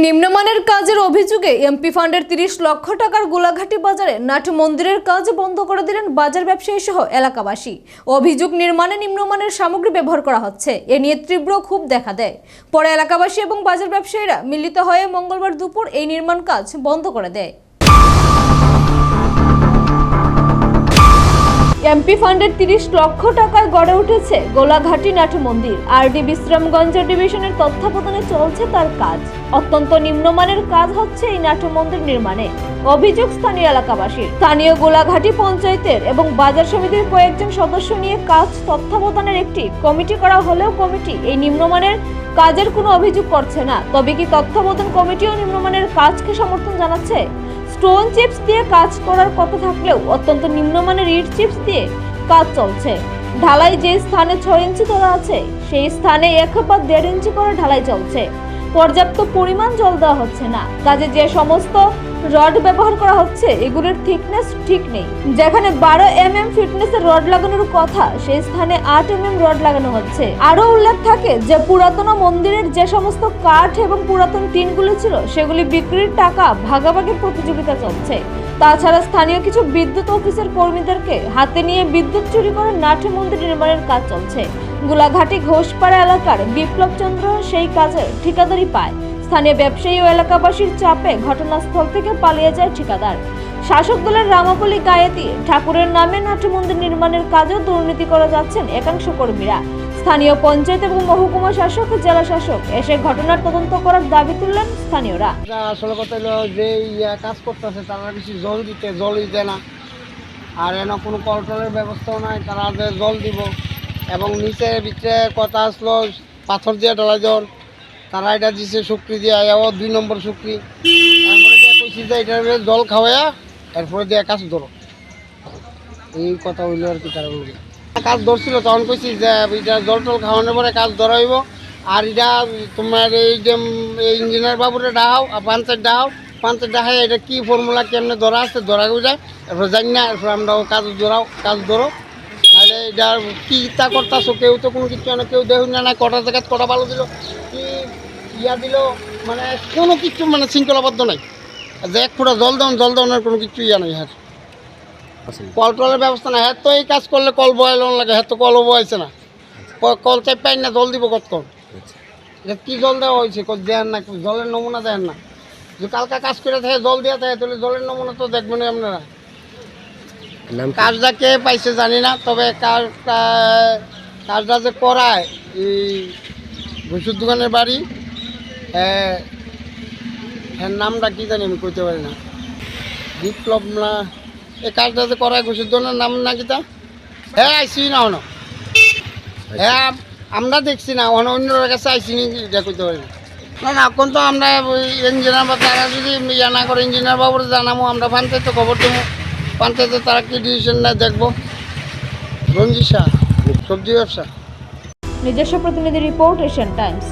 নিম্নমানের কাজের অভিযোগে এমপি ফান্ডের 30 লক্ষ টাকার গোলাঘাটি বাজারে নাট মন্দিরের কাজ বন্ধ করে দিলেন বাজার ব্যবসায়ী সহ এলাকাবাসী। অভিযোগ, নির্মাণে নিম্নমানের সামগ্রী ব্যবহার করা হচ্ছে। এ নিয়ে তীব্র ক্ষোভ দেখা দেয়। পরে এলাকাবাসী এবং বাজার ব্যবসায়ীরা মিলিত হয়ে মঙ্গলবার দুপুর এই নির্মাণ কাজ বন্ধ করে দেয়। এমপি ফান্ডের 30 লক্ষ টাকায় গড়ে উঠেছে গোলাঘাটি নাট মন্দির। আরডি বিশ্রামগঞ্জ ডিভিশনের তত্ত্বাবধানে চলছে তার কাজ। অত্যন্ত নিম্নমানের কাজ হচ্ছে এই নাট মন্দির নির্মাণে। অভিযোগ স্থানীয় এলাকাবাসীর। স্থানীয় গোলাঘাটি পঞ্চায়েতের এবং বাজার সমিতির কয়েকজন সদস্য নিয়ে কাজ তত্ত্বাবধানের একটি কমিটি করা হলেও কমিটি এই নিম্নমানের কাজের কোনো অভিযোগ করছে না। তবে কি তত্ত্বাবধান কমিটিও নিম্নমানের কাজকে সমর্থন জানাচ্ছে? স্টোন চিপস দিয়ে কাজ করার কথা থাকলেও অত্যন্ত নিম্নমানের ইট চিপস দিয়ে কাজ চলছে। ঢালাই যে স্থানে 6 ইঞ্চি ধরা আছে সেই স্থানে 1 বা 1.5 ইঞ্চি করে ঢালাই চলছে। পর্যাপ্ত পরিমাণ জল দেওয়া হচ্ছে না। কাজে যে সমস্ত রড ব্যবহার করা হচ্ছে এগুলোর থিকনেস ঠিক নেই। যেখানে 12 mm ফিটনেসের রড লাগানোর কথা সেই স্থানে 8 mm রড লাগানো হচ্ছে। আরো উল্লেখ থাকে যে পুরাতন মন্দিরের যে সমস্ত কাঠ এবং পুরাতন টিনগুলি ছিল সেগুলি বিক্রির টাকা ভাগাভাগির প্রতিযোগিতা চলছে। তাছাড়া স্থানীয় কিছু বিদ্যুৎ অফিসের কর্মীদেরকে হাতে নিয়ে বিদ্যুৎ চুরি করে নাট মন্দির নির্মাণের কাজ চলছে। গোলাঘাটি ঘোষপাড়া এলাকার বিপ্লব চন্দ্র সেই কাজের ঠিকাদারি পায়। স্থানীয় ব্যবসায়ী ও এলাকাবাসীর চাপে ঘটনাস্থল থেকে পালিয়ে যায় ঠিকাদার। শাসক দলের রামাপল্লী গায়ে দিয়ে ঠাকুরের নামে নাট মন্দির নির্মাণের কাজেও দুর্নীতি করে যাচ্ছেন একাংশ কর্মীরা। স্থানীয় পঞ্চায়েত এবং মহকুমা শাসক, জেলা শাসক এসে ঘটনার তদন্ত করার দাবি তুললেন স্থানীয়রা। আসলে কথা হলো যে কাজ করতেছে তারা বেশি জল দিতে না, আর এনে কোনো কলটলের ব্যবস্থাও নাই। তারা যে জল দিব এবং নিচের ভিতরে কথা আসলো পাথর দিয়ে ঢালা জল, তারা এটা দিছে শুক্রি দিয়ে, এও 2 নম্বর শুক্রি। এরপরে দিয়ে কইছি যে এটার জল খাওয়াইয়া এরপরে দিয়ে কাজ ধরো, এই কথা হইলো আর কি। তারা বলবে কাজ ধরছিল তখন কইছি যে এটা জল টল খাওয়ানোর পরে কাজ ধরাইব। আর এটা তোমার এই যে ইঞ্জিনিয়ার বাবুরে ডাহাও, পঞ্চায়েত ডাহাই এটা কি ফর্মুলা কেমনে ধরা আছে ধরা যায়, এরপর জানি না। এরপর আমরাও কাজ ধরো। তাহলে এটা কি ইচ্ছা করতেছো, কেউ তো কোনো কিছু না, কেউ দেখুন না কটা জায়গায় কটা ভালো দিল কি ইয়া দিল, মানে কোনো কিছু মানে শৃঙ্খলাবদ্ধ নাই। যে 1 ফুটা জল দেওয়ানোর কোনো কিছু ইয়া নাই। হ্যাঁ কল টলের ব্যবস্থা নাই। হ্যাঁ তো এই কাজ করলে কল বয়াল লাগে, হ্যাঁ তো কলও বয়াইছে না, কল চাই পাই না, জল দিব কতক্ষণ। এটা কি জল দেওয়া হয়েছে দেন না, জলের নমুনা দেন না। যে কালকা কাজ করে থাকে জল দেওয়া থাকে তাহলে জলের নমুনা তো দেখবেন আপনারা। কাজটা কে পাইছে জানি না, তবে কাজটা যে করায় এই ঘুষুর দোকানের বাড়ি, হ্যাঁ নামটা কি জানি আমি কইতে পারি না, বিপ্লব না, এই কাজটা যে করায় ঘুষুর দোকানের নাম না কিতা। হ্যাঁ আইসি না হনো, হ্যাঁ আমরা দেখছি না, অন্যর কাছে আইসি নি এটা কইতে পারি না। না এখন তো আমরা ইঞ্জিনিয়ার বা তারা যদি ইয়া না করে ইঞ্জিনিয়ার বাবুরে জানাবো, আমরা পঞ্চায়েতে খবর দেবো, পঞ্চায়েতে তারা কি ডিসিশন নেয় দেখবো। রঞ্জিত শাহ, সবজি ব্যবসা। নিজস্ব প্রতিনিধি রিপোর্ট, এশিয়ান টাইমস।